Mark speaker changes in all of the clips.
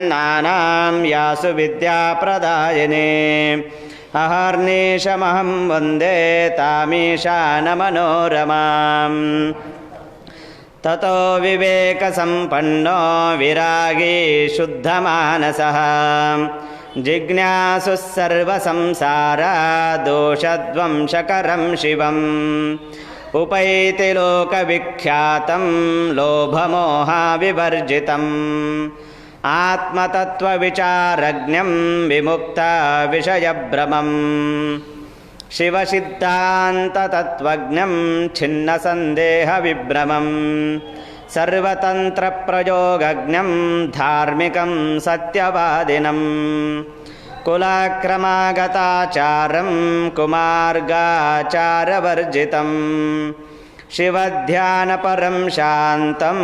Speaker 1: नानां यासु विद्याप्रदायिने अहर्निशमहं वन्दे तामीशानमनोरमाम्। ततो विवेकसम्पन्नो विरागी शुद्धमानसः जिज्ञासुः सर्वसंसारदोषध्वंसकरं शिवम् उपैति लोकविख्यातं लोभमोहाविवर्जितम् आत्मतत्त्वविचारज्ञं विमुक्तविषयभ्रमम् शिवसिद्धान्ततत्त्वज्ञं छिन्नसन्देहविभ्रमम् सर्वतन्त्रप्रयोगज्ञं धार्मिकं सत्यवादिनं कुलाक्रमागताचारं कुमार्गाचारवर्जितं शिवध्यानपरं शान्तं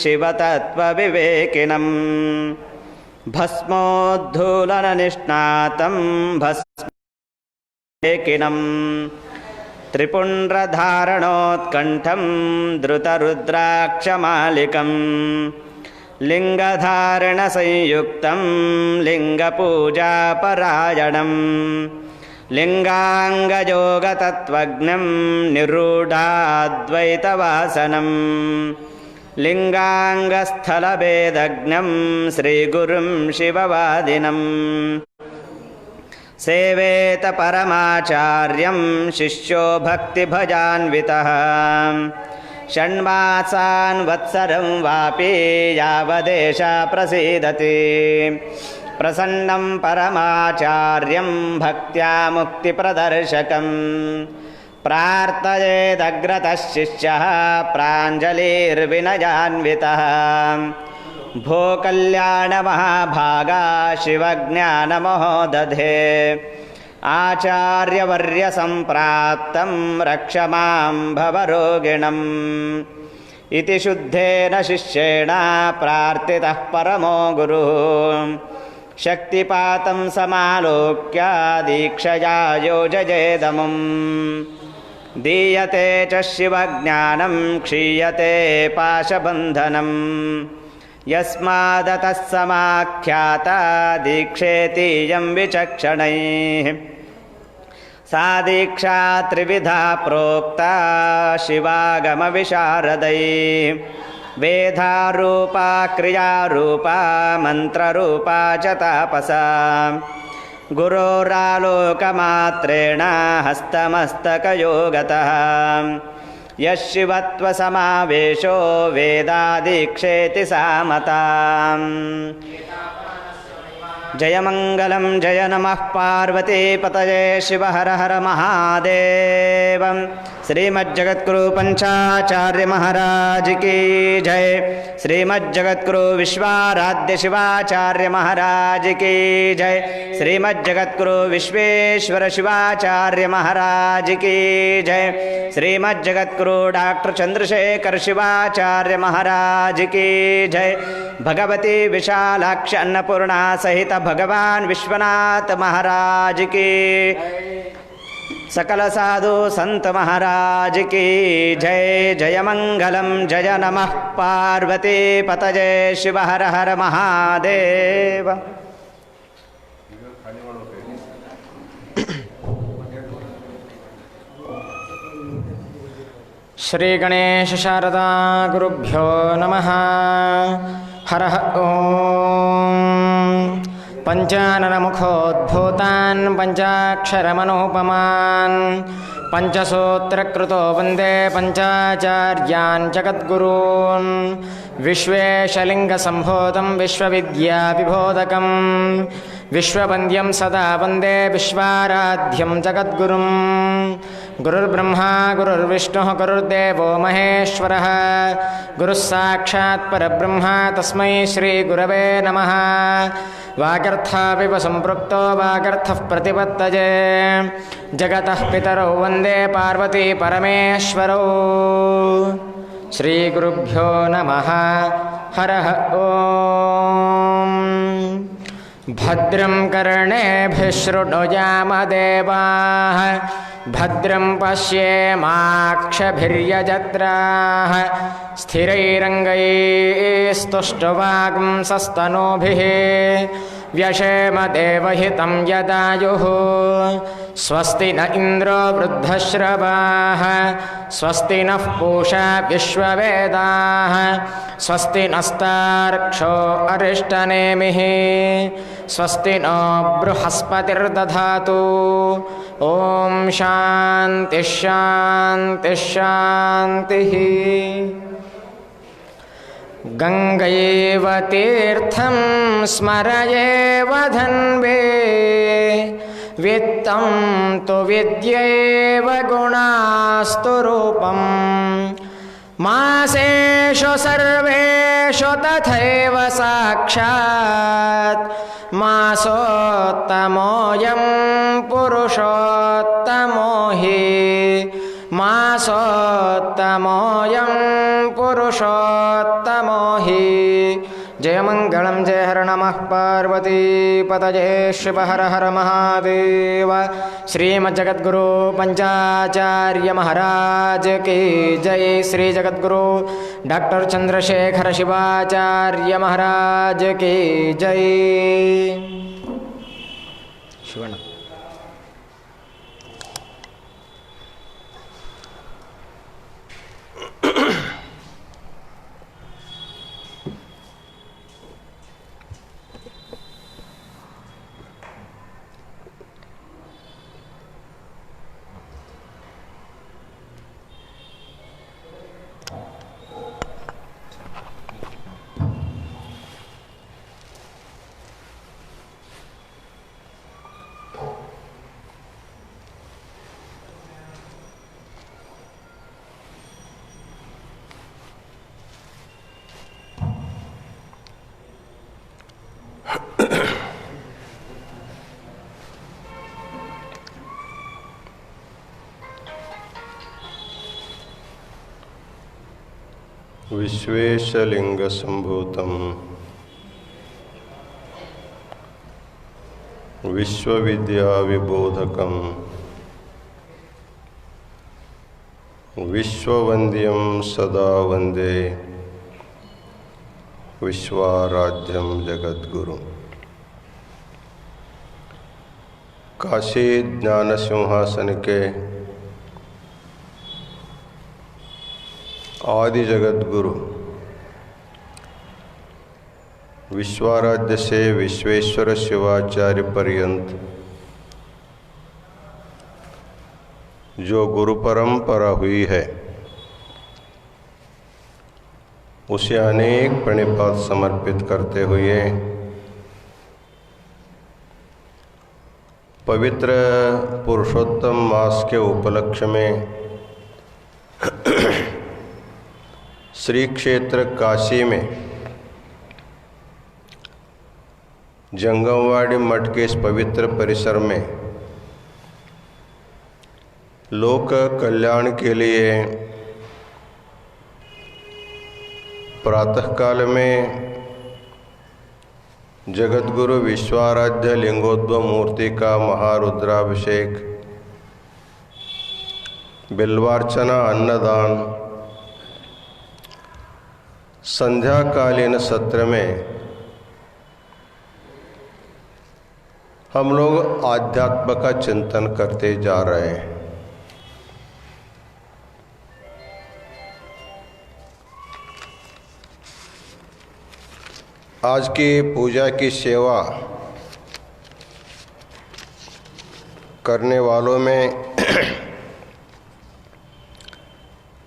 Speaker 1: शिवतत्त्वविवेकिनं भस्मोद्धूलननिष्णातं भस्मविवेकिनं त्रिपुण्ड्रधारणोत्कण्ठं धृतरुद्राक्षमालिकं लिङ्गधारणसंयुक्तं लिङ्गपूजापरायणं लिङ्गाङ्गयोगतत्त्वज्ञं निरूढाद्वैतवासनं लिङ्गाङ्गस्थलभेदज्ञं श्रीगुरुं शिववादिनं सेवेत परमाचार्यं शिष्यो भक्तिभजान्वितः षण्मासान् वत्सरं वापि यावदेष प्रसीदति प्रसन्नं परमाचार्यं भक्त्या मुक्तिप्रदर्शकं प्रार्थयेदग्रतः शिष्यः प्राञ्जलिर्विनयान्वितः भो कल्याणमहाभागा शिवज्ञानमहोदधे आचार्यवर्यसम्प्राप्तं रक्ष मां भवरोगिणम् इति शुद्धेन शिष्येण प्रार्थितः परमो गुरुः शक्तिपातं समालोक्य दीक्षया योजयेदमुं दीयते च शिवज्ञानं क्षीयते पाशबन्धनम् यस्मादतः समाख्याता दीक्षेतीयं विचक्षणैः सा दीक्षा त्रिविधा प्रोक्ता शिवागमविशारदैः वेदारूपा क्रियारूपा मन्त्ररूपा च तापसा गुरोरालोकमात्रेण हस्तमस्तकयोगतः यः शिवत्वसमावेशो वेदादीक्षेति सामताम्। जयमङ्गलं जय नमः पार्वतीपतये शिव हर हर महादेव। श्रीमज्जगद्गुरु पंचाचार्य महाराज की जय। श्रीमज्जगद्गुरु विश्वाराध्य शिवाचार्य महाराज की जय। श्रीमज्जगद्गुरु विश्वेश्वर शिवाचार्य महाराज की जय। श्रीमज्जगद्गुरु डॉक्टर चंद्रशेखर शिवाचार्य महाराज की जय। भगवती विशालाक्ष अन्नपूर्णा सहित भगवान विश्वनाथ महाराज की, सकल साधु संत महाराज की जय। जय मंगलम जय नमः पार्वती पतये शिव हर हर महादेव।
Speaker 2: श्री गणेश शारदा गुरुभ्यो नमः। हर ओम। पंचाननमुखोद्भूतान् पंचाक्षरमनोपमान् पंचसूत्रकृतो वन्दे पंचाचार्यान् जगद्गुरून् विश्वेशलिङ्गसम्भूतं विश्वविद्याविबोधकं विश्ववन्द्यं सदा वन्दे विश्वाराध्यं जगद्गुरुं। गुरुर्ब्रह्मा गुरुर्विष्णुः गुरुर्देवो महेश्वरः गुरुः साक्षात् परब्रह्म तस्मै श्रीगुरवे नमः। वागर्थाविव सम्पृक्तो वागर्थः प्रतिपत्तये जगतः पितरौ वन्दे पार्वती परमेश्वरौ। श्रीगुरुभ्यो नमः। हरः ओम। भद्रं कर्णेभिः शृणुयामदेवाः भद्रं पश्येमाक्षभिर्यजत्राः स्थिरैरङ्गैस्तुष्टवागुंसस्तनूभिः व्यशेम देवहितं यदायुः स्वस्ति न इन्द्रो वृद्धश्रवाः स्वस्ति नः पूषा विश्ववेदाः स्वस्ति नस्तार्क्ष्यो अरिष्टनेमिः स्वस्ति नो बृहस्पतिर्दधातु ॐ शान्तिः शान्तिः शान्तिः। गङ्गैव तीर्थं स्मरयेव धन्वे वित्तं तु विद्यैव गुणास्तु रूपम् मासेषु सर्वेषु तथैव साक्षात् मासोत्तमोऽयं पुरुषोत्तमो हि मासोत्तमोऽयं पुरुषोत्तमो हि। जय मंगलम जय हर नमः पार्वती पतये शिव हर हर महादेव। श्रीमज्जगद्गुरु पंचाचार्य महाराज की जय। श्री जगद्गुरु डॉक्टर चंद्रशेखर शिवाचार्य महाराज की जय। शिवಣ್ಣ
Speaker 3: विश्वेशलिंग संभूतम विश्वविद्या विबोधकम विश्ववंद्यम सदा वंदे विश्वाराध्यम जगद्गुरु। काशी ज्ञान सिंहासन के आदि जगत गुरु विश्वाराध्य से विश्वेश्वर शिवाचार्य पर्यंत जो गुरु परंपरा हुई है उसे अनेक प्रणिपात समर्पित करते हुए पवित्र पुरुषोत्तम मास के उपलक्ष्य में श्री क्षेत्र काशी में जंगमवाड़ी मठ के इस पवित्र परिसर में लोक कल्याण के लिए प्रातःकाल में जगद्गुरु विश्वाराध्य लिंगोद्भव मूर्ति का महारुद्राभिषेक, बिल्वार्चना, अन्नदान, संध्याकालीन सत्र में हम लोग आध्यात्म का चिंतन करते जा रहे हैं। आज की पूजा की सेवा करने वालों में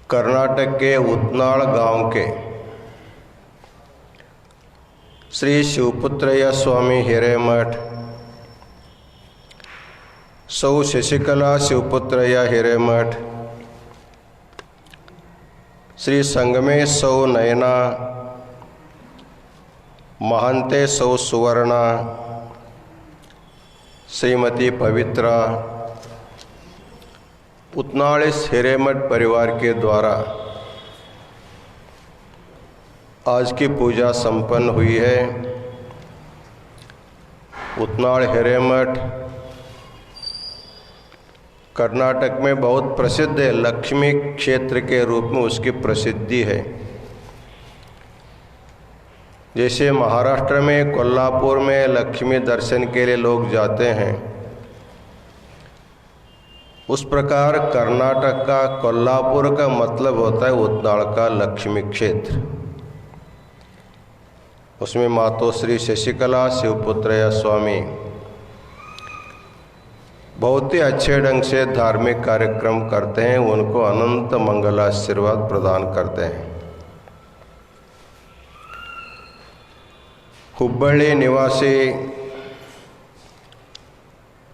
Speaker 3: कर्नाटक के उतनाड़ गांव के श्री शिवपुत्रय्या स्वामी हिरेमठ, सौ शशिकला शिवपुत्रय्या हिरेमठ, श्री संगमेश सौ नयना, महंते सौ सुवर्णा, श्रीमती पवित्रा, उतनाड़िस हिरेमठ परिवार के द्वारा आज की पूजा संपन्न हुई है। उतनाड़ हिरेमठ कर्नाटक में बहुत प्रसिद्ध है, लक्ष्मी क्षेत्र के रूप में उसकी प्रसिद्धि है। जैसे महाराष्ट्र में कोल्हापुर में लक्ष्मी दर्शन के लिए लोग जाते हैं, उस प्रकार कर्नाटक का कोल्हापुर का मतलब होता है उत्ताल का लक्ष्मी क्षेत्र। उसमें मातोश्री शशिकला शिवपुत्रया स्वामी बहुत ही अच्छे ढंग से धार्मिक कार्यक्रम करते हैं, उनको अनंत मंगल आशीर्वाद प्रदान करते हैं। हुब्बಳ್ಳಿ निवासी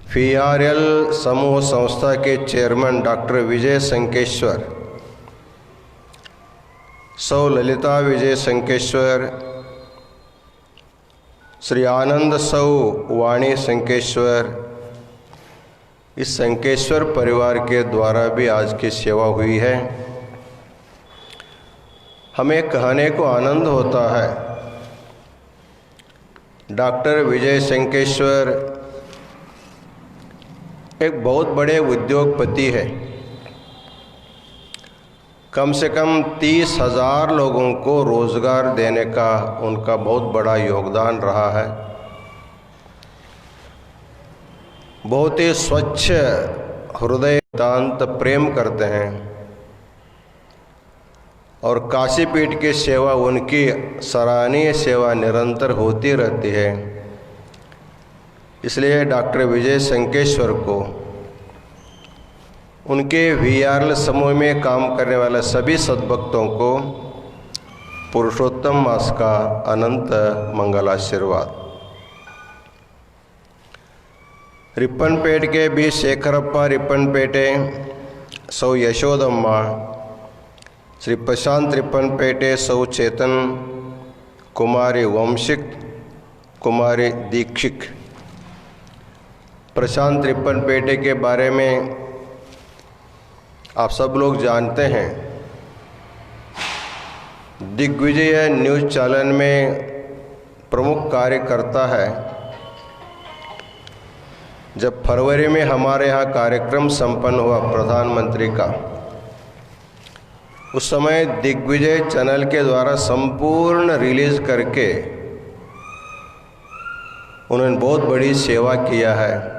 Speaker 3: FIRL समूह संस्था के चेयरमैन डॉक्टर विजय संकेश्वर, सौ ललिता विजय संकेश्वर, श्री आनंद सौ वाणी संकेश्वर, इस संकेश्वर परिवार के द्वारा भी आज की सेवा हुई है। हमें कहने को आनंद होता है, डॉक्टर विजय संकेश्वर एक बहुत बड़े उद्योगपति है। कम से कम 30,000 लोगों को रोजगार देने का उनका बहुत बड़ा योगदान रहा है। बहुत ही स्वच्छ हृदय दांत प्रेम करते हैं और काशीपीठ की सेवा, उनकी सराहनीय सेवा निरंतर होती रहती है। इसलिए डॉक्टर विजय संकेश्वर को उनके FIRL समूह में काम करने वाले सभी सद्भक्तों को पुरुषोत्तम मास का अनंत मंगलाशीर्वाद। रिप्पनपेट के बी शेखरप्पा रिप्पनपेटे, सौ यशोदम्मा, श्री प्रशांत रिप्पनपेटे, सौ चेतन कुमारी वंशिक कुमारी दीक्षिक। प्रशांत रिप्पनपेटे के बारे में आप सब लोग जानते हैं, दिग्विजय न्यूज़ चैनल में प्रमुख कार्यकर्ता है। जब फरवरी में हमारे यहाँ कार्यक्रम संपन्न हुआ प्रधानमंत्री का, उस समय दिग्विजय चैनल के द्वारा संपूर्ण रिलीज करके उन्होंने बहुत बड़ी सेवा किया है।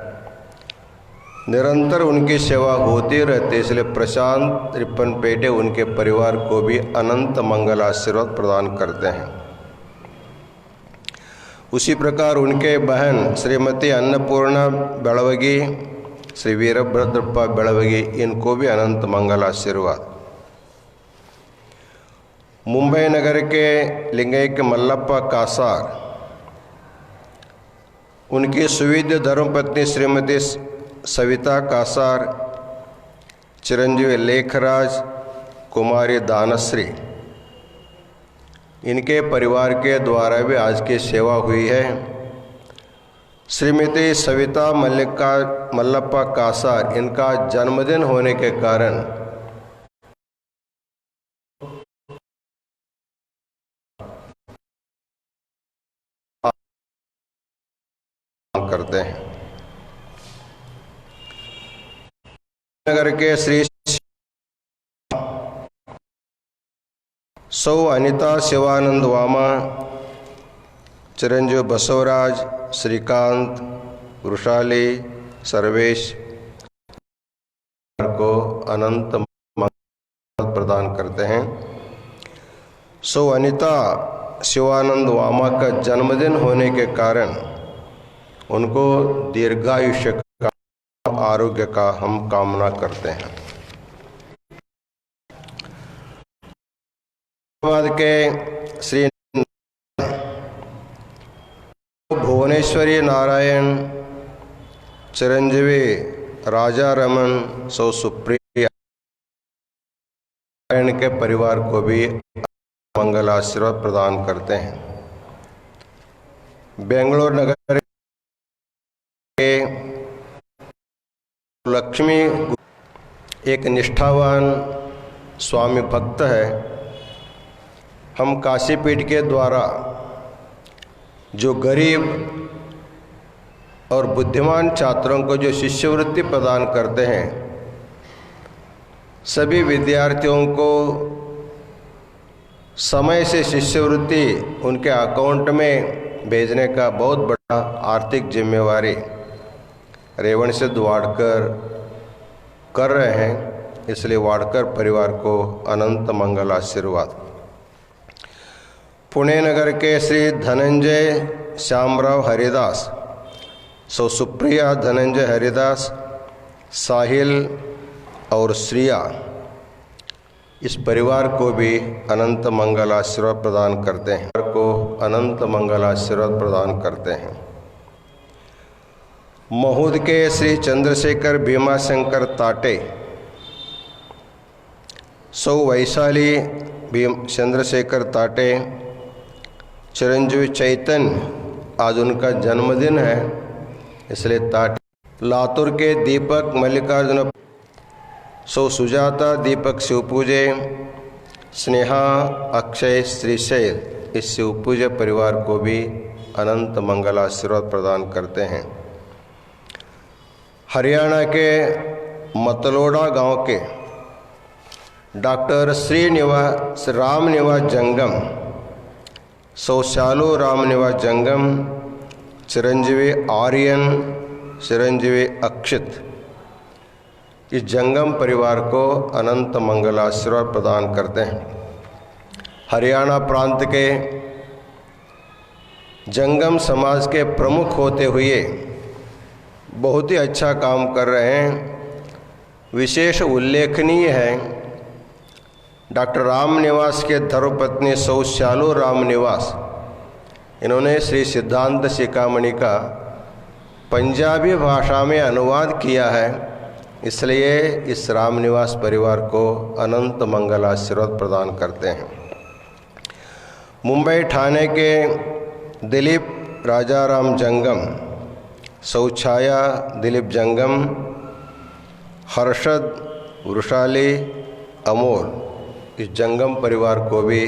Speaker 3: निरंतर उनकी सेवा होती रहती है, इसलिए प्रशांत रिप्पनपेटे उनके परिवार को भी अनंत मंगल आशीर्वाद प्रदान करते हैं। उसी प्रकार उनके बहन श्रीमती अन्नपूर्णा बेळवगी, श्री वीरभद्रप्पा बेळवगी, इनको भी अनंत मंगल आशीर्वाद। मुंबई नगर के लिंगैक्य मल्लप्पा कासार, उनकी सुविद्य धर्मपत्नी श्रीमती सविता कासार, चिरंजीवी लेखराज, कुमारी दानश्री, इनके परिवार के द्वारा भी आज की सेवा हुई है। श्रीमती सविता मल्लप्पा कासार, इनका जन्मदिन होने के कारण करते हैं। नगर के श्री सौ अनिता शिवानंद वामा, चिरंजीव बसवराज, श्रीकांत, वृषाली, सर्वेश को अनंत मंगल प्रदान करते हैं। सौ अनिता शिवानंद वामा का जन्मदिन होने के कारण उनको दीर्घायुष्य का, आरोग्य का हम कामना करते हैं। के श्री भुवनेश्वरी नारायण, चिरंजीवी राजा रमन, सौ सुप्रिया के परिवार को भी मंगल आशीर्वाद प्रदान करते हैं। बेंगलोर नगर के लक्ष्मी एक निष्ठावान स्वामी भक्त है। हम काशीपीठ के द्वारा जो गरीब और बुद्धिमान छात्रों को जो शिष्यवृत्ति प्रदान करते हैं, सभी विद्यार्थियों को समय से शिष्यवृत्ति उनके अकाउंट में भेजने का बहुत बड़ा आर्थिक जिम्मेवारी रेवण सिद्ध वाडकर कर रहे हैं। इसलिए वाडकर परिवार को अनंत मंगल आशीर्वाद। पुणे नगर के श्री धनंजय श्यामराव हरिदास, सौ सुप्रिया धनंजय हरिदास, साहिल और श्रिया, इस परिवार को भी अनंत मंगल आशीर्वाद प्रदान करते हैं, को अनंत मंगल आशीर्वाद प्रदान करते हैं। महूद के श्री चंद्रशेखर भीमाशंकर ताटे, सौ वैशाली भीम चंद्रशेखर ताटे, चिरंजीवी चैतन्य, आज उनका जन्मदिन है इसलिए ताटे। लातूर के दीपक मल्लिकार्जुन, सौ सुजाता दीपक शिवपूजे, स्नेहा अक्षय श्रीशैल, इस शिवपूजे परिवार को भी अनंत मंगल आशीर्वाद प्रदान करते हैं। हरियाणा के मतलोडा गांव के डॉक्टर श्रीनिवास रामनिवास जंगम, सौ शालू रामनिवास जंगम, चिरंजीवी आर्यन, चिरंजीवी अक्षित, इस जंगम परिवार को अनंत मंगल आशीर्वाद प्रदान करते हैं। हरियाणा प्रांत के जंगम समाज के प्रमुख होते हुए बहुत ही अच्छा काम कर रहे हैं। विशेष उल्लेखनीय है डॉक्टर रामनिवास के धर्मपत्नी सौ शालू रामनिवास, इन्होंने श्री सिद्धांत शिखामणि का पंजाबी भाषा में अनुवाद किया है। इसलिए इस रामनिवास परिवार को अनंत मंगल आशीर्वाद प्रदान करते हैं। मुंबई ठाणे के दिलीप राजाराम जंगम, सौ छाया दिलीप जंगम, हर्षद वृषाली अमोल, इस जंगम परिवार को भी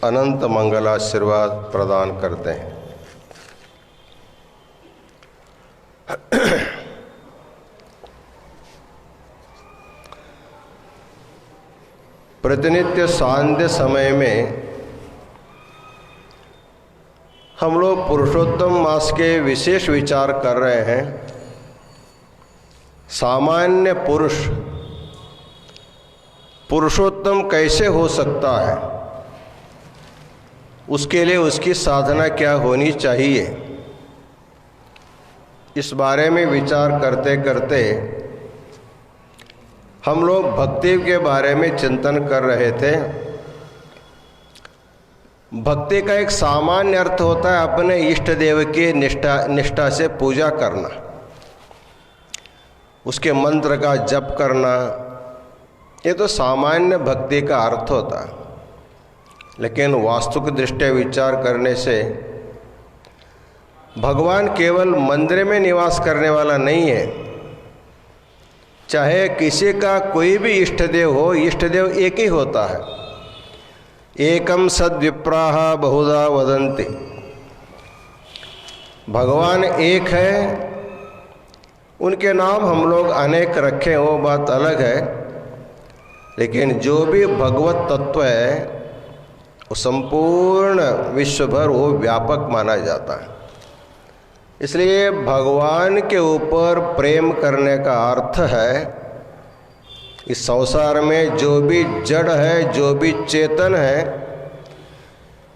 Speaker 3: अनंत मंगल आशीर्वाद प्रदान करते हैं। प्रतिनित्य सांध्य समय में हम लोग पुरुषोत्तम मास के विशेष विचार कर रहे हैं। सामान्य पुरुष पुरुषोत्तम कैसे हो सकता है, उसके लिए उसकी साधना क्या होनी चाहिए, इस बारे में विचार करते करते हम लोग भक्ति के बारे में चिंतन कर रहे थे। भक्ति का एक सामान्य अर्थ होता है अपने इष्ट देव की निष्ठा से पूजा करना, उसके मंत्र का जप करना, ये तो सामान्य भक्ति का अर्थ होता है। लेकिन वास्तविक दृष्टि विचार करने से भगवान केवल मंदिर में निवास करने वाला नहीं है। चाहे किसी का कोई भी इष्ट देव हो, इष्ट देव एक ही होता है। एकम सद्विप्राह बहुधा वदन्ति, भगवान एक है, उनके नाम हम लोग अनेक रखें वो बात अलग है, लेकिन जो भी भगवत तत्व है वो संपूर्ण विश्व भर वो व्यापक माना जाता है। इसलिए भगवान के ऊपर प्रेम करने का अर्थ है इस संसार में जो भी जड़ है, जो भी चेतन है,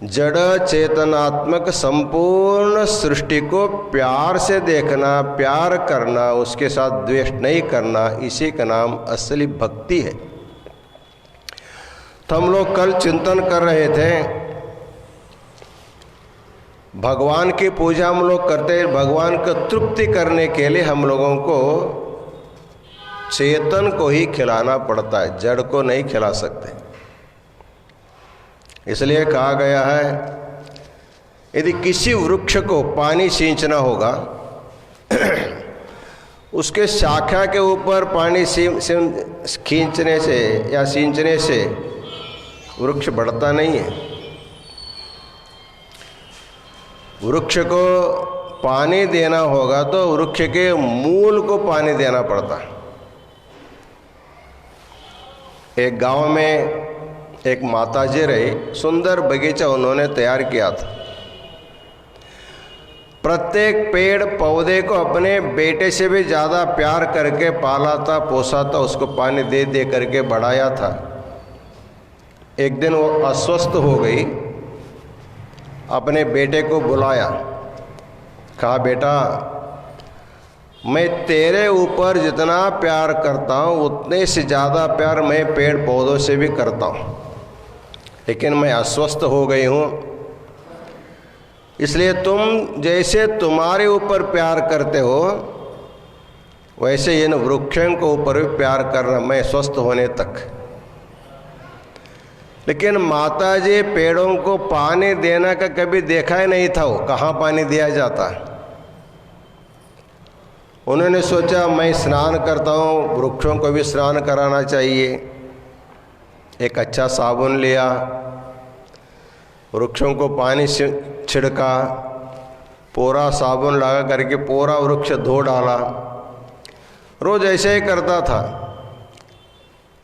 Speaker 3: जड़ चेतनात्मक संपूर्ण सृष्टि को प्यार से देखना, प्यार करना, उसके साथ द्वेष नहीं करना, इसी का नाम असली भक्ति है। तो हम लोग कल चिंतन कर रहे थे, भगवान की पूजा हम लोग करते हैं, भगवान को तृप्ति करने के लिए हम लोगों को चेतन को ही खिलाना पड़ता है, जड़ को नहीं खिला सकते। इसलिए कहा गया है यदि किसी वृक्ष को पानी सींचना होगा उसके शाखा के ऊपर पानी खींचने से या सींचने से वृक्ष बढ़ता नहीं है। वृक्ष को पानी देना होगा तो वृक्ष के मूल को पानी देना पड़ता है। एक गांव में एक माताजी रही, सुंदर बगीचा उन्होंने तैयार किया था। प्रत्येक पेड़ पौधे को अपने बेटे से भी ज़्यादा प्यार करके पाला था, पोसा था, उसको पानी दे दे करके बढ़ाया था। एक दिन वो अस्वस्थ हो गई, अपने बेटे को बुलाया, कहा बेटा मैं तेरे ऊपर जितना प्यार करता हूँ उतने से ज़्यादा प्यार मैं पेड़ पौधों से भी करता हूँ, लेकिन मैं अस्वस्थ हो गई हूँ, इसलिए तुम जैसे तुम्हारे ऊपर प्यार करते हो वैसे इन वृक्षों के ऊपर भी प्यार करना, मैं स्वस्थ होने तक। लेकिन माताजी पेड़ों को पानी देना का कभी देखा ही नहीं था, वो कहाँ पानी दिया जाता। उन्होंने सोचा मैं स्नान करता हूँ, वृक्षों को भी स्नान कराना चाहिए। एक अच्छा साबुन लिया, वृक्षों को पानी छिड़का, पूरा साबुन लगा करके पूरा वृक्ष धो डाला। रोज ऐसे ही करता था।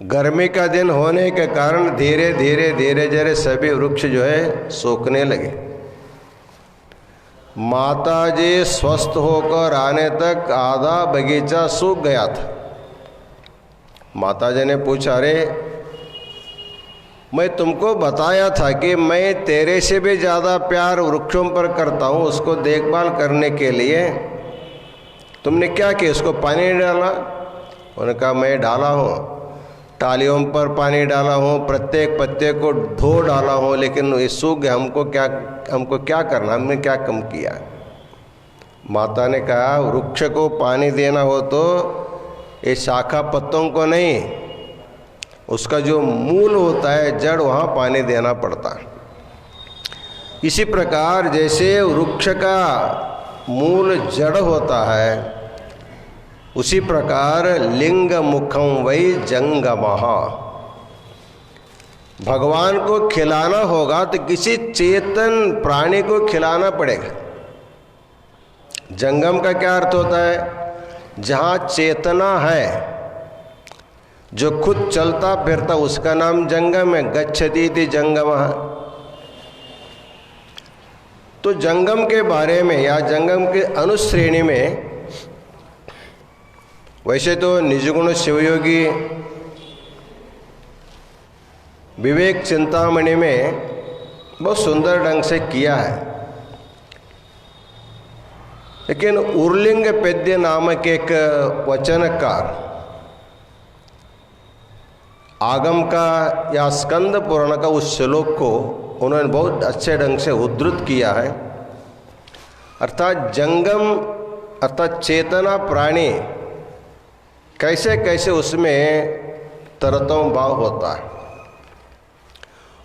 Speaker 3: गर्मी का दिन होने के कारण धीरे धीरे धीरे धीरे सभी वृक्ष जो है सूखने लगे। माताजी स्वस्थ होकर आने तक आधा बगीचा सूख गया था। माताजी ने पूछा, अरे मैं तुमको बताया था कि मैं तेरे से भी ज़्यादा प्यार वृक्षों पर करता हूँ, उसको देखभाल करने के लिए तुमने क्या किया, उसको पानी नहीं डाला? उन्होंने कहा मैं डाला हूँ, टालियों पर पानी डाला हूँ, प्रत्येक पत्ते को धो डाला हूँ, लेकिन ये सूख गया, हमको क्या करना, हमने क्या कम किया? माता ने कहा वृक्ष को पानी देना हो तो ये शाखा पत्तों को नहीं, उसका जो मूल होता है, जड़, वहाँ पानी देना पड़ता है। इसी प्रकार जैसे वृक्ष का मूल जड़ होता है, उसी प्रकार लिंग मुखम वही जंगमः। भगवान को खिलाना होगा तो किसी चेतन प्राणी को खिलाना पड़ेगा। जंगम का क्या अर्थ होता है? जहाँ चेतना है, जो खुद चलता फिरता, उसका नाम जंगम है। गच्छतीति जंगमः। तो जंगम के बारे में या जंगम के अनुश्रेणी में वैसे तो निजगुण शिवयोगी विवेक चिंतामणि में बहुत सुंदर ढंग से किया है, लेकिन उर्लिंग पेद्य नामक एक वचनकार आगम का या स्कंद पुराण का उस श्लोक को उन्होंने बहुत अच्छे ढंग से उद्धृत किया है। अर्थात जंगम अर्थात चेतना प्राणी कैसे कैसे उसमें तरतों भाव होता है।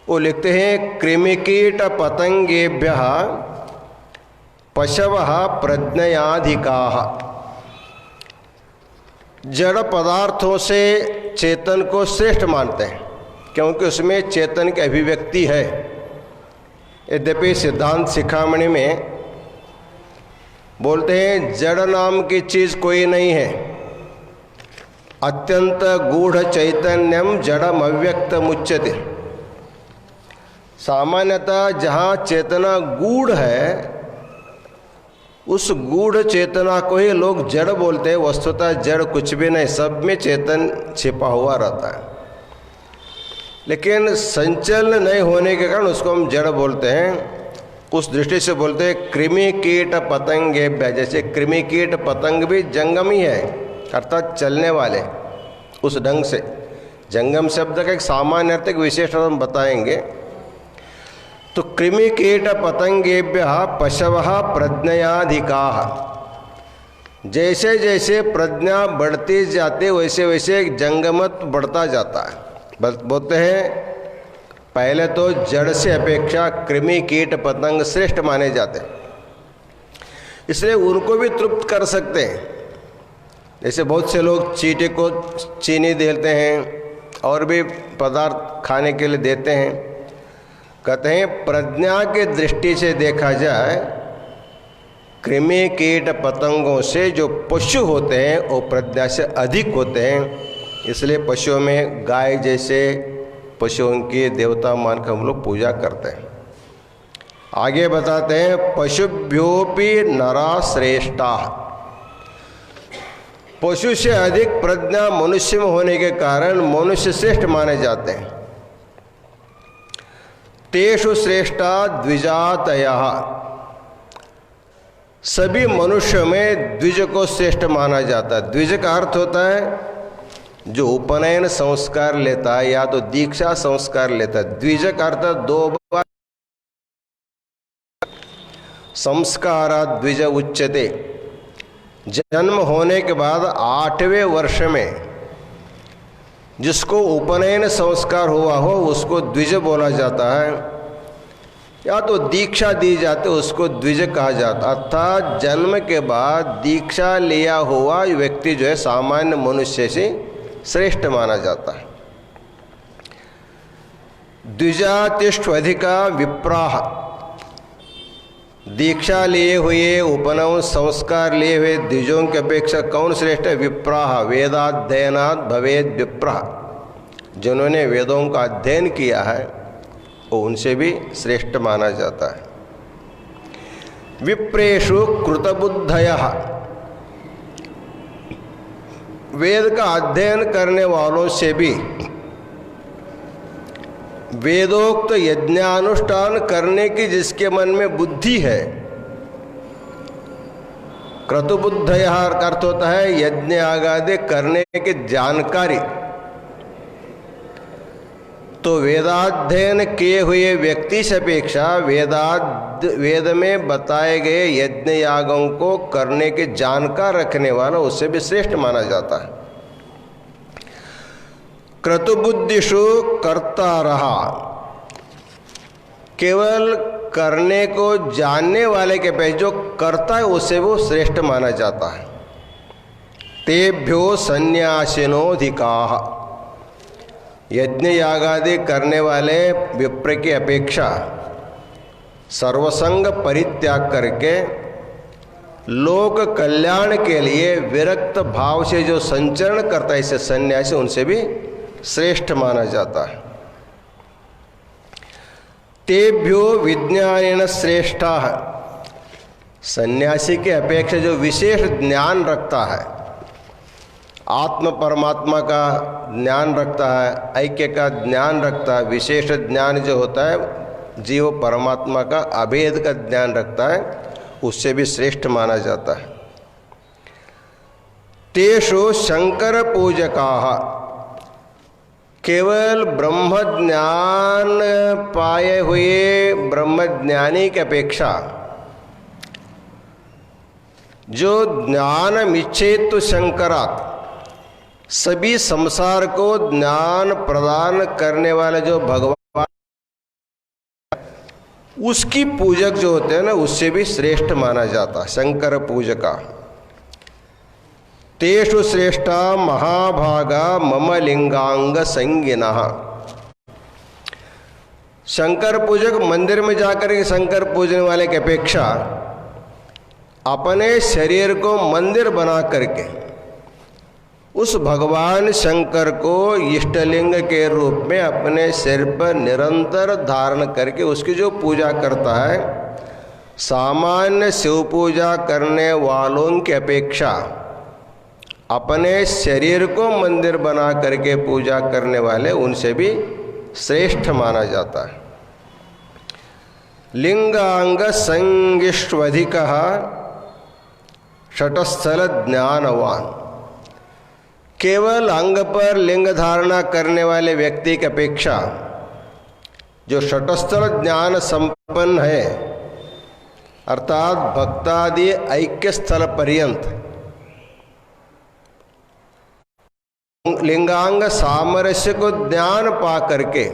Speaker 3: वो लिखते हैं कृमिकीट पतंगेभ्यः पशवः प्रज्ञयाधिकाः। जड़ पदार्थों से चेतन को श्रेष्ठ मानते हैं क्योंकि उसमें चेतन की अभिव्यक्ति है। यद्यपि सिद्धांत शिखामणि में बोलते हैं जड़ नाम की चीज़ कोई नहीं है, अत्यंत गूढ़ चैतन्यम जड़म अव्यक्तम उच्यते। सामान्यतः जहाँ चेतना गूढ़ है उस गूढ़ चेतना को ही लोग जड़ बोलते हैं। वस्तुतः जड़ कुछ भी नहीं, सब में चेतन छिपा हुआ रहता है, लेकिन संचलन नहीं होने के कारण उसको हम जड़ बोलते हैं। उस दृष्टि से बोलते हैं कृमि कीट पतंगेभ्यः। जैसे कृमि कीट पतंग भी जंगम ही है, अर्थात चलने वाले। उस ढंग से जंगम शब्द का एक सामान्य अर्थ, एक विशेष अर्थ हम बताएंगे। तो कृमि कीट पतंगेभ्यः पशवः प्रज्ञयाधिकाः। जैसे जैसे प्रज्ञा बढ़ती जाती वैसे वैसे जंगमत्व बढ़ता जाता है। बोलते हैं पहले तो जड़ से अपेक्षा कृमि कीट पतंग श्रेष्ठ माने जाते हैं, इसलिए उनको भी तृप्त कर सकते हैं। जैसे बहुत से लोग चींटी को चीनी देते हैं और भी पदार्थ खाने के लिए देते हैं। कहते हैं प्रज्ञा के दृष्टि से देखा जाए कृमि कीट पतंगों से जो पशु होते हैं वो प्रज्ञा से अधिक होते हैं। इसलिए पशुओं में गाय जैसे पशुओं की देवता मानकर हम लोग पूजा करते हैं। आगे बताते हैं, पशुभ्योपि नरा श्रेष्ठा, पशु से अधिक प्रज्ञा मनुष्य में होने के कारण मनुष्य श्रेष्ठ माने जाते हैं। तेषु श्रेष्ठा द्विजातयः, सभी मनुष्य में द्विज को श्रेष्ठ माना जाता है। द्विज का अर्थ होता है जो उपनयन संस्कार लेता है या तो दीक्षा संस्कार लेता है। द्विज का अर्थ 2 बार संस्कारा द्विज उच्यते, जन्म होने के बाद 8वें वर्ष में जिसको उपनयन संस्कार हुआ हो उसको द्विज बोला जाता है, या तो दीक्षा दी जाती है उसको द्विज कहा जाता। अर्थात जन्म के बाद दीक्षा लिया हुआ व्यक्ति जो है सामान्य मनुष्य से श्रेष्ठ माना जाता है। द्विजातिष्वधिका विप्राह, दीक्षा लिए हुए उपनयन संस्कार लिए हुए द्विजों की अपेक्षा कौन श्रेष्ठ है? विप्राह, वेदाध्ययनात् भवेद विप्राह, जिन्होंने वेदों का अध्ययन किया है वो उनसे भी श्रेष्ठ माना जाता है। विप्रेषु कृतबुद्धयः, वेद का अध्ययन करने वालों से भी वेदोक्त यज्ञानुष्ठान करने की जिसके मन में बुद्धि है, क्रतुबुद्धयः अर्थ होता है यज्ञ आगादि करने की जानकारी। तो वेदाध्ययन किए हुए व्यक्ति से अपेक्षा वेद में बताए गए यज्ञ यागों को करने के जानकार रखने वाला उससे भी श्रेष्ठ माना जाता है। क्रतुबुद्धिषु कर्ता रहा, केवल करने को जानने वाले के पे जो करता है उससे वो श्रेष्ठ माना जाता है। तेभ्यो संन्यासिनोऽधिकाः, यज्ञ यागादि करने वाले विप्र की अपेक्षा सर्वसंग परित्याग करके लोक कल्याण के लिए विरक्त भाव से जो संचरण करता है इसे सन्यासी उनसे भी श्रेष्ठ माना जाता है। तेभ्यो विज्ञानेन श्रेष्ठा, सन्यासी के अपेक्षा जो विशेष ज्ञान रखता है, आत्म परमात्मा का ज्ञान रखता है, ऐक्य का ज्ञान रखता है, विशेष ज्ञान जो होता है जीव परमात्मा का अभेद का ज्ञान रखता है, उससे भी श्रेष्ठ माना जाता है। तेषु शंकर पूजकाः, केवल ब्रह्म ज्ञान पाए हुए ब्रह्मज्ञानी की अपेक्षा जो ज्ञान मिच्छेत शंकरात्, सभी संसार को ज्ञान प्रदान करने वाले जो भगवान उसकी पूजक जो होते हैं ना उससे भी श्रेष्ठ माना जाता है शंकर पूजका। तेषु श्रेष्ठा महाभागा मम लिंगांग संगिनः, शंकर पूजक मंदिर में जाकर के शंकर पूजने वाले की अपेक्षा अपने शरीर को मंदिर बना करके उस भगवान शंकर को इष्टलिंग के रूप में अपने सिर पर निरंतर धारण करके उसकी जो पूजा करता है, सामान्य शिव पूजा करने वालों की अपेक्षा अपने शरीर को मंदिर बना करके पूजा करने वाले उनसे भी श्रेष्ठ माना जाता है। लिंगांग संगिष्वधिकः षटस्थल ज्ञानवान, केवल अंग पर लिंग धारणा करने वाले व्यक्ति की अपेक्षा जो षटस्थल ज्ञान संपन्न है अर्थात भक्तादि ऐक्य स्थल पर्यंत लिंगांग सामरस्य को ज्ञान पा करके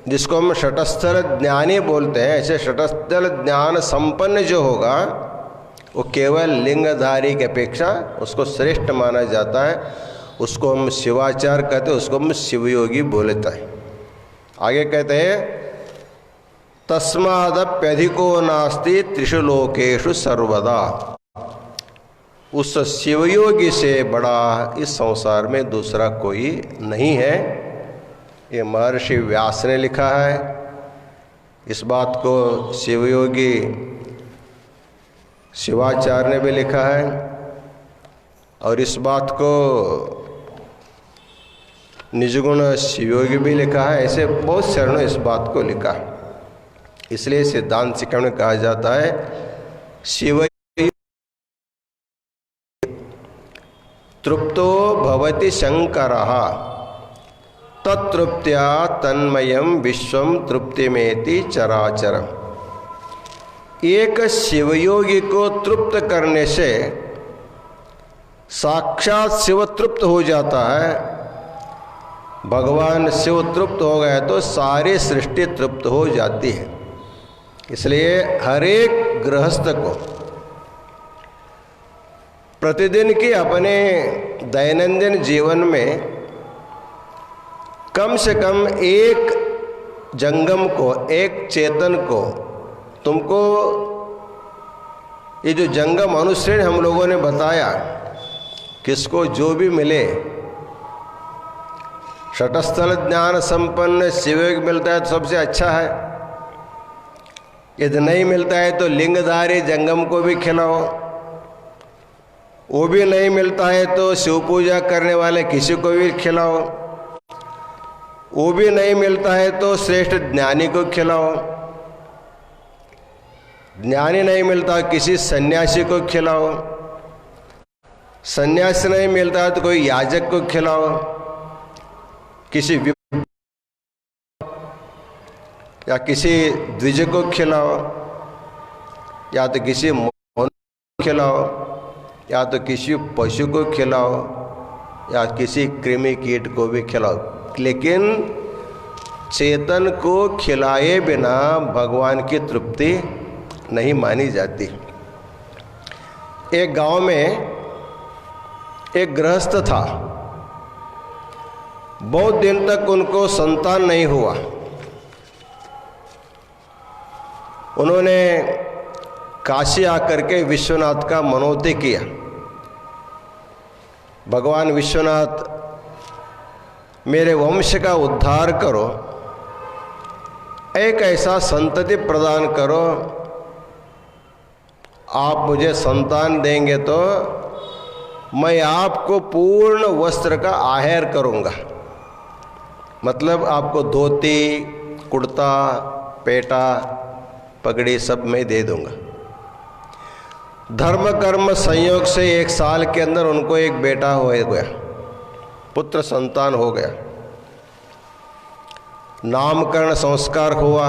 Speaker 3: जिसको हम षटस्थल ज्ञानी बोलते हैं, ऐसे षटस्थल ज्ञान संपन्न जो होगा वो केवल लिंगधारी की अपेक्षा उसको श्रेष्ठ माना जाता है। उसको हम शिवाचार कहते हैं, उसको हम शिवयोगी बोलते हैं। आगे कहते हैं तस्मादप्यधिको नास्ति त्रिषु लोकेषु सर्वदा, उस शिवयोगी से बड़ा इस संसार में दूसरा कोई नहीं है। ये महर्षि व्यास ने लिखा है। इस बात को शिवयोगी शिवाचार्य ने भी लिखा है और इस बात को निजगुण शिवयोगी भी लिखा है। ऐसे बहुत शरणों इस बात को लिखा है। इसलिए सिद्धांत शिक्षा में कहा जाता है शिव तृप्तो भवति शंकरः तत्तृप्त्या तन्मयम विश्वम तृप्तिमेति चराचरम। एक शिवयोगी को तृप्त करने से साक्षात शिव तृप्त हो जाता है। भगवान शिव तृप्त हो गए तो सारी सृष्टि तृप्त हो जाती है। इसलिए हर एक गृहस्थ को प्रतिदिन की अपने दैनंदिन जीवन में कम से कम एक जंगम को, एक चेतन को, तुमको ये जो जंगम अनुश्रेण हम लोगों ने बताया, किसको जो भी मिले, षटस्थल ज्ञान संपन्न शिवयोग मिलता है तो सबसे अच्छा है। यदि नहीं मिलता है तो लिंगधारी जंगम को भी खिलाओ। वो भी नहीं मिलता है तो शिव पूजा करने वाले किसी को भी खिलाओ। वो भी नहीं मिलता है तो श्रेष्ठ ज्ञानी को खिलाओ। ज्ञानी नहीं मिलता किसी सन्यासी को खिलाओ। सन्यासी नहीं मिलता है तो कोई याजक को खिलाओ, किसी या किसी द्विज को खिलाओ, या तो किसी मोहन को खिलाओ, या तो किसी पशु को खिलाओ, या किसी कृमि कीट को भी खिलाओ। लेकिन चेतन को खिलाए बिना भगवान की तृप्ति नहीं मानी जाती। एक गांव में एक गृहस्थ था। बहुत दिन तक उनको संतान नहीं हुआ। उन्होंने काशी आकर के विश्वनाथ का मनोती किया। भगवान विश्वनाथ, मेरे वंश का उद्धार करो, एक ऐसा संतति प्रदान करो, आप मुझे संतान देंगे तो मैं आपको पूर्ण वस्त्र का आहेर करूंगा। मतलब आपको धोती, कुर्ता, पेटा, पगड़ी सब मैं दे दूंगा। धर्म कर्म संयोग से 1 साल के अंदर उनको एक बेटा हो गया, पुत्र संतान हो गया। नामकरण संस्कार हुआ।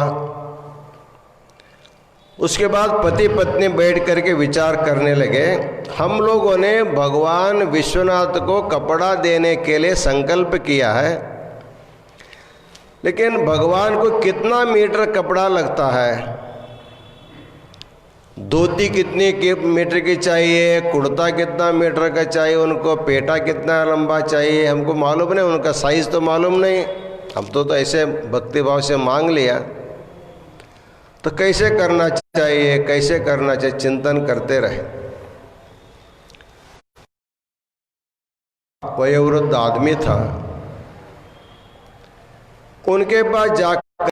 Speaker 3: उसके बाद पति पत्नी बैठ करके विचार करने लगे, हम लोगों ने भगवान विश्वनाथ को कपड़ा देने के लिए संकल्प किया है, लेकिन भगवान को कितना मीटर कपड़ा लगता है, धोती कितनी मीटर की चाहिए, कुर्ता कितना मीटर का चाहिए, उनको पेटा कितना लंबा चाहिए, हमको मालूम नहीं, उनका साइज तो मालूम नहीं। हम तो ऐसे भक्तिभाव से मांग लिया। तो कैसे करना चाहिए, कैसे करना चाहिए, चिंतन करते रहे। वयोवृद्ध आदमी था। उनके पास जाकर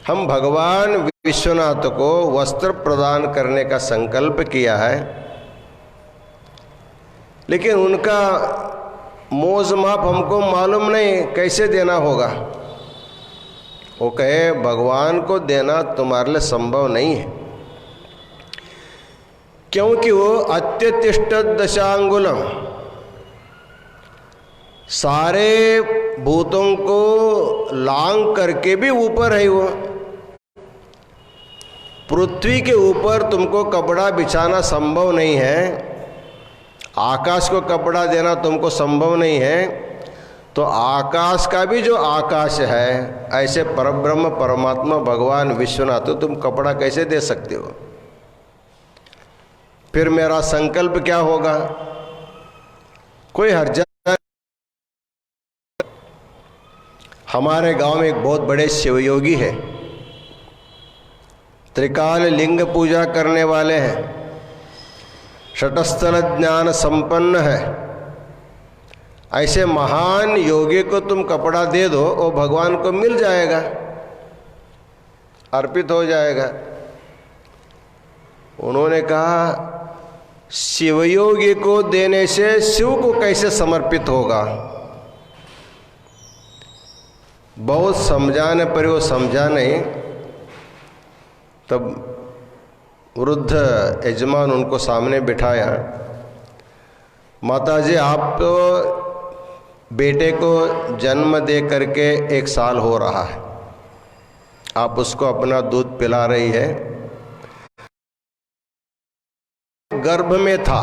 Speaker 3: हम भगवान विश्वनाथ को वस्त्र प्रदान करने का संकल्प किया है, लेकिन उनका मोज माप हमको मालूम नहीं, कैसे देना होगा। वो कहे भगवान को देना तुम्हारे लिए संभव नहीं है, क्योंकि वो अत्यतिष्ठ दशांगुलम, सारे भूतों को लांग करके भी ऊपर है। वो पृथ्वी के ऊपर तुमको कपड़ा बिछाना संभव नहीं है, आकाश को कपड़ा देना तुमको संभव नहीं है, तो आकाश का भी जो आकाश है, ऐसे परब्रह्म परमात्मा भगवान विश्वनाथ, तो तुम कपड़ा कैसे दे सकते हो। फिर मेरा संकल्प क्या होगा, कोई हर्जा। हमारे गांव में एक बहुत बड़े शिवयोगी है, त्रिकाल लिंग पूजा करने वाले हैं, षटस्थल ज्ञान संपन्न है, ऐसे महान योगी को तुम कपड़ा दे दो, वो भगवान को मिल जाएगा, अर्पित हो जाएगा। उन्होंने कहा शिवयोगी को देने से शिव को कैसे समर्पित होगा। बहुत समझाने पर वो समझा नहीं। तब वृद्ध यजमान उनको सामने बिठाया, माताजी आप तो बेटे को जन्म दे करके 1 साल हो रहा है, आप उसको अपना दूध पिला रही है, गर्भ में था,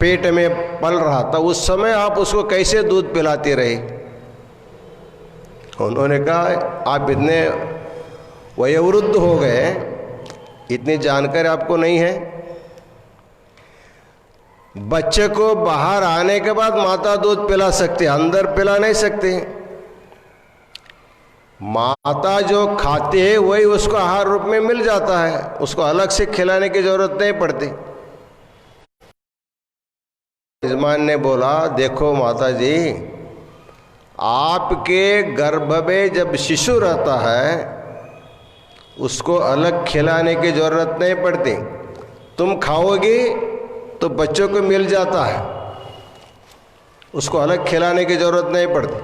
Speaker 3: पेट में पल रहा था, उस समय आप उसको कैसे दूध पिलाती रही। उन्होंने कहा आप इतने वयोवृद्ध हो गए, इतनी जानकारी आपको नहीं है। बच्चे को बाहर आने के बाद माता दूध पिला सकती है, अंदर पिला नहीं सकती। माता जो खाती है वही उसको आहार रूप में मिल जाता है, उसको अलग से खिलाने की जरूरत नहीं पड़ती। यजमान ने बोला देखो माता जी, आपके गर्भ में जब शिशु रहता है उसको अलग खिलाने की जरूरत नहीं पड़ती, तुम खाओगी तो बच्चों को मिल जाता है, उसको अलग खिलाने की जरूरत नहीं पड़ती।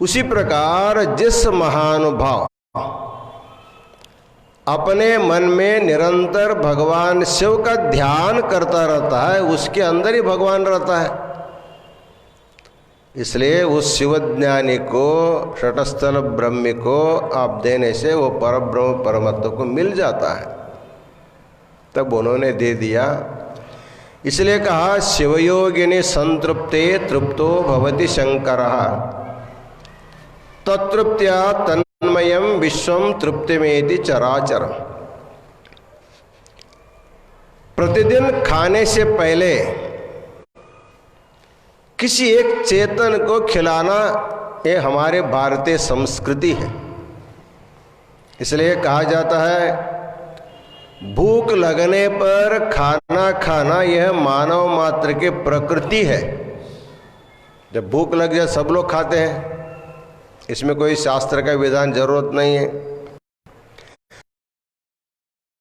Speaker 3: उसी प्रकार जिस महानुभाव अपने मन में निरंतर भगवान शिव का ध्यान करता रहता है, उसके अंदर ही भगवान रहता है। इसलिए उस शिवज्ञानी को, षटस्थल ब्रह्म को आप देने से वो परब्रह्म परमात्मा को मिल जाता है। तब उन्होंने दे दिया। इसलिए कहा शिवयोगिनी संतृप्ते तृप्तो भवति शंकरः तत्तृप्त्या तन्मयम विश्वम तृप्तिमेति चराचर। प्रतिदिन खाने से पहले किसी एक चेतन को खिलाना ये हमारे भारतीय संस्कृति है। इसलिए कहा जाता है भूख लगने पर खाना खाना यह मानव मात्र की प्रकृति है। जब भूख लग जाए सब लोग खाते हैं, इसमें कोई शास्त्र का विधान जरूरत नहीं है।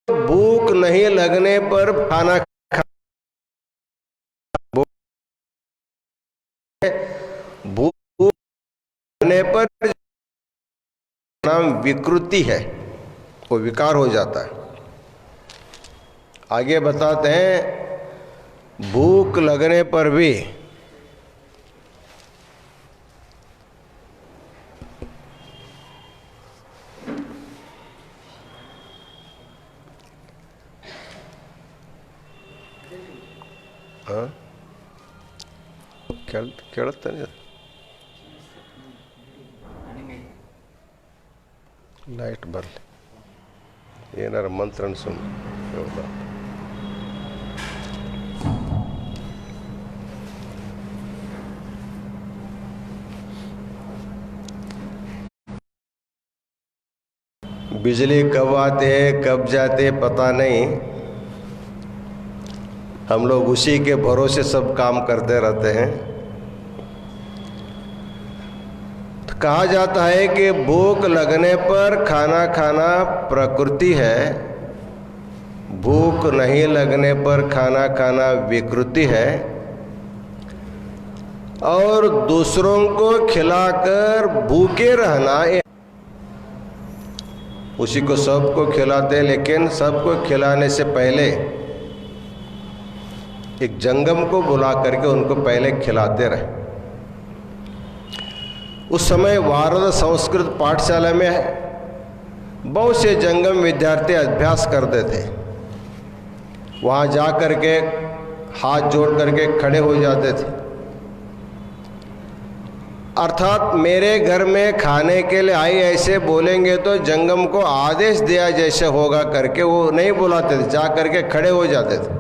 Speaker 3: भूख नहीं लगने पर खाना भूख लगने पर नाम विकृति है, वो विकार हो जाता है। आगे बताते हैं भूख लगने पर भी ಕೇಳುತ್ತಾನೆ ಲೈಟ್ ಬರಲಿ, ಏನಾರ ಮಂತ್ರ ಅನ್ಸೋಣ ಹೌದಾ. बिजली कब आते हैं कब जाते पता नहीं, हम लोग उसी के भरोसे सब काम करते रहते हैं। तो कहा जाता है कि भूख लगने पर खाना खाना प्रकृति है, भूख नहीं लगने पर खाना खाना विकृति है, और दूसरों को खिलाकर भूखे रहना उसी को सबको खिलाते हैं। लेकिन सबको खिलाने से पहले एक जंगम को बुला करके उनको पहले खिलाते रहे। उस समय वारद संस्कृत पाठशाला में बहुत से जंगम विद्यार्थी अभ्यास करते थे। वहाँ जा करके हाथ जोड़ करके खड़े हो जाते थे, अर्थात मेरे घर में खाने के लिए आई ऐसे बोलेंगे तो जंगम को आदेश दिया जैसे होगा करके वो नहीं बुलाते थे, जा करके खड़े हो जाते थे।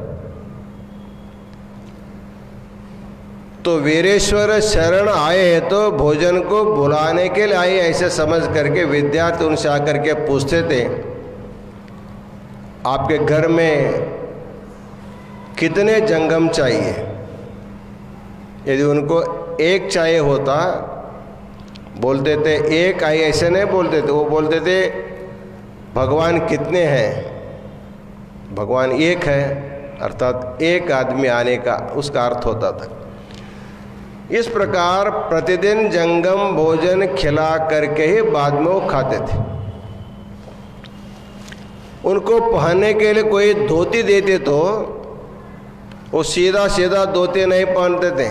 Speaker 3: तो वीरेश्वर शरण आए हैं तो भोजन को बुलाने के लिए आए ऐसे समझ करके विद्यार्थी उनसे आकर के पूछते थे आपके घर में कितने जंगम चाहिए। यदि उनको एक चाहिए होता, बोलते थे एक आई, ऐसे नहीं बोलते थे, वो बोलते थे भगवान कितने हैं, भगवान एक है, अर्थात एक आदमी आने का उसका अर्थ होता था। इस प्रकार प्रतिदिन जंगम भोजन खिला करके ही बाद में वो खाते थे। उनको पहनने के लिए कोई धोती देते तो वो सीधा सीधा धोती नहीं पहनते थे।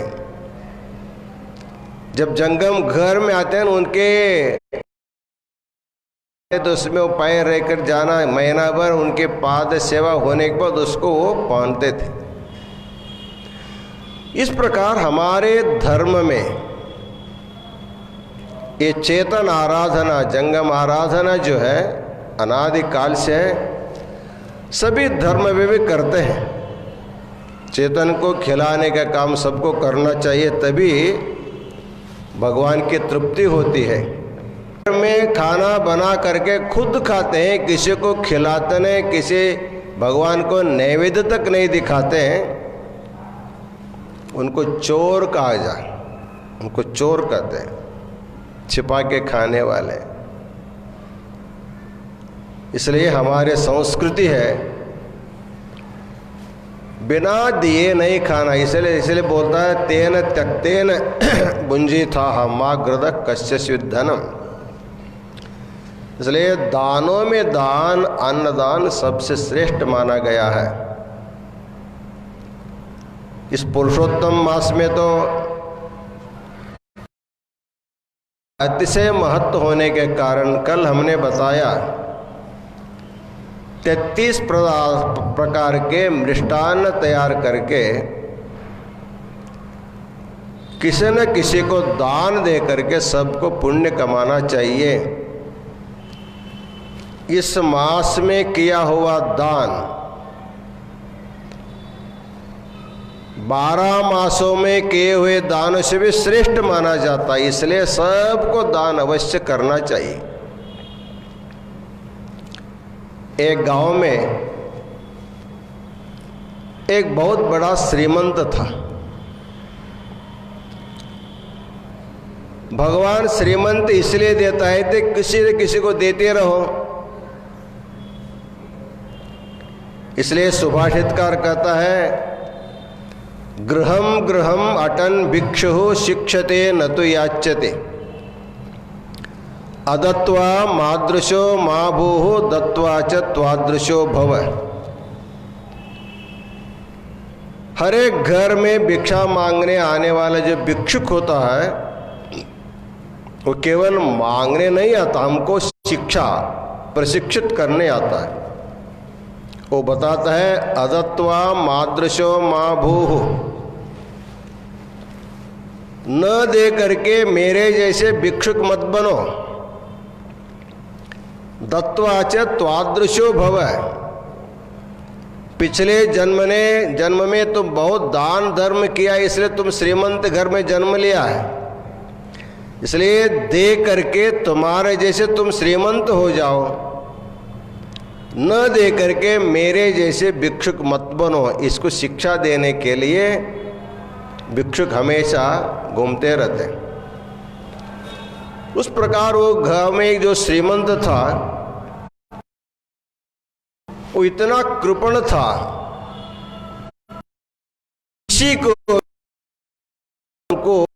Speaker 3: जब जंगम घर में आते हैं उनके तो उसमें वो पैर रहकर जाना, महीना भर उनके पाद सेवा होने के बाद उसको वो पहनते थे। इस प्रकार हमारे धर्म में ये चेतन आराधना, जंगम आराधना जो है अनादिकाल से है, सभी धर्म में भी करते हैं। चेतन को खिलाने का काम सबको करना चाहिए, तभी भगवान की तृप्ति होती है। घर में खाना बना करके खुद खाते हैं, किसी को खिलाते नहीं, किसी भगवान को नैवेद्य तक नहीं दिखाते हैं, उनको चोर कहा जाए, उनको चोर कहते हैं, छिपा के खाने वाले। इसलिए हमारे संस्कृति है बिना दिए नहीं खाना। इसलिए बोलता है तेन त्यक्तेन बुंजी था माग्रदक कश्यस्विद धनम। इसलिए दानों में दान, अन्नदान सबसे श्रेष्ठ माना गया है। इस पुरुषोत्तम मास में तो अतिशय महत्व होने के कारण कल हमने बताया 33 प्रकार के मृष्टान्न तैयार करके किसी न किसी को दान दे करके सबको पुण्य कमाना चाहिए। इस मास में किया हुआ दान 12 मासों में किए हुए दानों से भी श्रेष्ठ माना जाता है। इसलिए सबको दान अवश्य करना चाहिए। एक गांव में एक बहुत बड़ा श्रीमंत था। भगवान श्रीमंत इसलिए देता है कि किसी न किसी को देते रहो। इसलिए सुभाषितकार कहता है गृहम गृहम अटन भिक्षु शिक्षते न तो याच्यते अदत्वा मादृशो मा भूः दत्वा च त्वादृशो भव। हर एक घर में भिक्षा मांगने आने वाला जो भिक्षुक होता है वो केवल मांगने नहीं आता, हमको शिक्षा प्रशिक्षित करने आता है। वो बताता है अदत्वा मादृशो मा भूः, न दे करके मेरे जैसे भिक्षुक मत बनो। दत्वा च त्वादृशो भव, पिछले जन्म में तुम बहुत दान धर्म किया, इसलिए तुम श्रीमंत घर में जन्म लिया है। इसलिए दे करके तुम्हारे जैसे तुम श्रीमंत हो जाओ, न दे करके मेरे जैसे भिक्षुक मत बनो। इसको शिक्षा देने के लिए भिक्षुक हमेशा घूमते रहते। उस प्रकार वो गांव में एक जो श्रीमंत था वो इतना कृपण था, किसी को